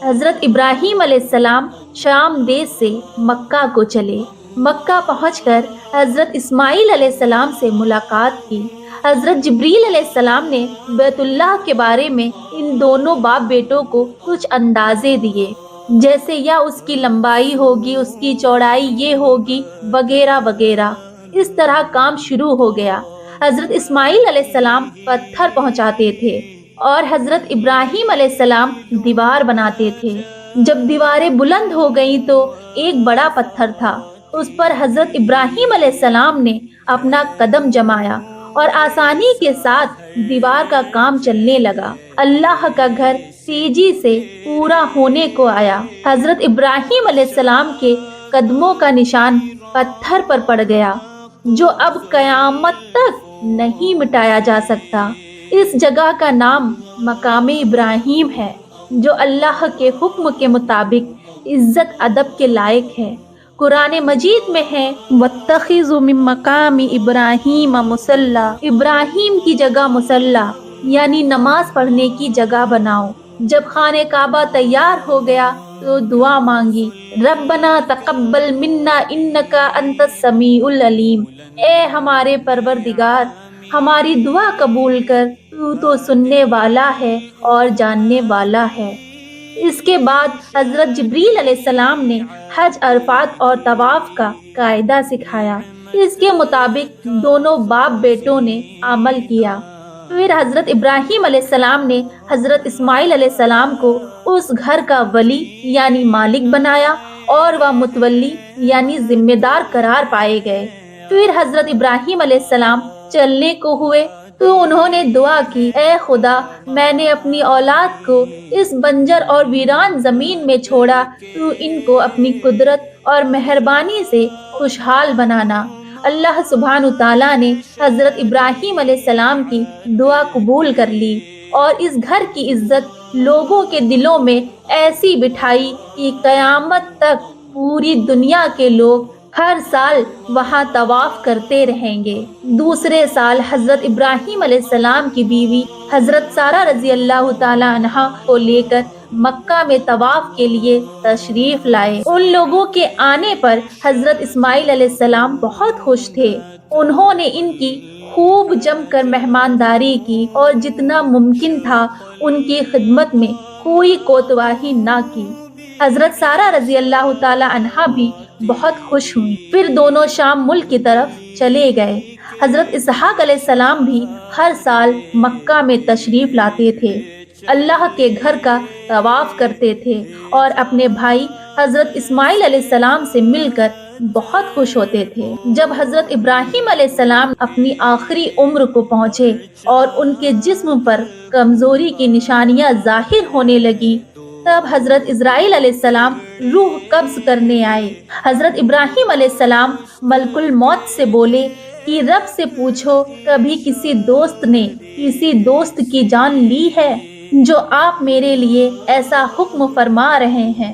حضرت ابراہیم علیہ السلام شام دیش سے مکہ کو چلے۔ مکہ پہنچ کر حضرت اسماعیل علیہ السلام سے ملاقات کی۔ حضرت جبریل علیہ السلام نے بیت اللہ کے بارے میں ان دونوں باپ بیٹوں کو کچھ اندازے دیے، جیسے یا اس کی لمبائی ہوگی، اس کی چوڑائی یہ ہوگی، وغیرہ وغیرہ۔ اس طرح کام شروع ہو گیا۔ حضرت اسماعیل علیہ السلام پتھر پہنچاتے تھے اور حضرت ابراہیم علیہ السلام دیوار بناتے تھے۔ جب دیواریں بلند ہو گئیں تو ایک بڑا پتھر تھا، اس پر حضرت ابراہیم علیہ السلام نے اپنا قدم جمایا اور آسانی کے ساتھ دیوار کا کام چلنے لگا۔ اللہ کا گھر تیزی سے پورا ہونے کو آیا۔ حضرت ابراہیم علیہ السلام کے قدموں کا نشان پتھر پر پڑ گیا، جو اب قیامت تک نہیں مٹایا جا سکتا۔ اس جگہ کا نام مقام ابراہیم ہے، جو اللہ کے حکم کے مطابق عزت ادب کے لائق ہے۔ قرآن مجید میں ہے وَاتَّخِذُوا مِن مَّقَامِ إِبْرَاهِيمَ مُصَلًّى، ابراہیم کی جگہ مصلی یعنی نماز پڑھنے کی جگہ بناؤ۔ جب خانہ کعبہ تیار ہو گیا تو دعا مانگی، ربنا تقبل منا انکا انت السمیع العلیم، اے ہمارے پروردگار ہماری دعا قبول کر، تو سننے والا ہے اور جاننے والا ہے۔ اس کے بعد حضرت جبریل علیہ السلام نے حج، عرفات اور طواف کا قاعدہ سکھایا۔ اس کے مطابق دونوں باپ بیٹوں نے عمل کیا۔ پھر حضرت ابراہیم علیہ السلام نے حضرت اسماعیل علیہ السلام کو اس گھر کا ولی یعنی مالک بنایا اور وہ متولی یعنی ذمہ دار قرار پائے گئے۔ پھر حضرت ابراہیم علیہ السلام چلنے کو ہوئے تو انہوں نے دعا کی، اے خدا، میں نے اپنی اولاد کو اس بنجر اور ویران زمین میں چھوڑا، تو ان کو اپنی قدرت اور مہربانی سے خوشحال بنانا۔ اللہ سبحانہ تعالیٰ نے حضرت ابراہیم علیہ السلام کی دعا قبول کر لی اور اس گھر کی عزت لوگوں کے دلوں میں ایسی بٹھائی کہ قیامت تک پوری دنیا کے لوگ ہر سال وہاں طواف کرتے رہیں گے۔ دوسرے سال حضرت ابراہیم علیہ السلام کی بیوی حضرت سارہ رضی اللہ تعالی عنہا کو لے کر مکہ میں طواف کے لیے تشریف لائے۔ ان لوگوں کے آنے پر حضرت اسماعیل علیہ السلام بہت خوش تھے۔ انہوں نے ان کی خوب جم کر مہمانداری کی اور جتنا ممکن تھا ان کی خدمت میں کوئی کوتاہی نہ کی۔ حضرت سارہ رضی اللہ تعالی عنہا بھی بہت خوش ہوئی۔ پھر دونوں شام ملک کی طرف چلے گئے۔ حضرت اسحاق علیہ السلام بھی ہر سال مکہ میں تشریف لاتے تھے، اللہ کے گھر کا طواف کرتے تھے اور اپنے بھائی حضرت اسماعیل علیہ السلام سے مل کر بہت خوش ہوتے تھے۔ جب حضرت ابراہیم علیہ السلام اپنی آخری عمر کو پہنچے اور ان کے جسم پر کمزوری کی نشانیاں ظاہر ہونے لگی، تب حضرت اسرائیل علیہ السلام روح قبض کرنے آئے۔ حضرت ابراہیم علیہ السلام ملک الموت سے بولے کہ رب سے پوچھو، کبھی کسی دوست نے کسی دوست کی جان لی ہے جو آپ میرے لیے ایسا حکم فرما رہے ہیں؟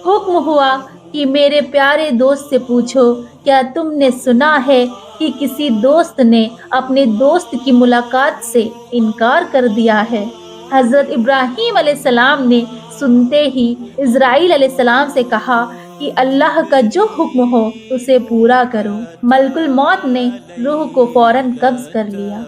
حکم ہوا کہ میرے پیارے دوست سے پوچھو، کیا تم نے سنا ہے کہ کسی دوست نے اپنے دوست کی ملاقات سے انکار کر دیا ہے؟ حضرت ابراہیم علیہ السلام نے سنتے ہی اسرائیل علیہ السلام سے کہا کہ اللہ کا جو حکم ہو اسے پورا کرو۔ ملک الموت نے روح کو فوراً قبض کر لیا۔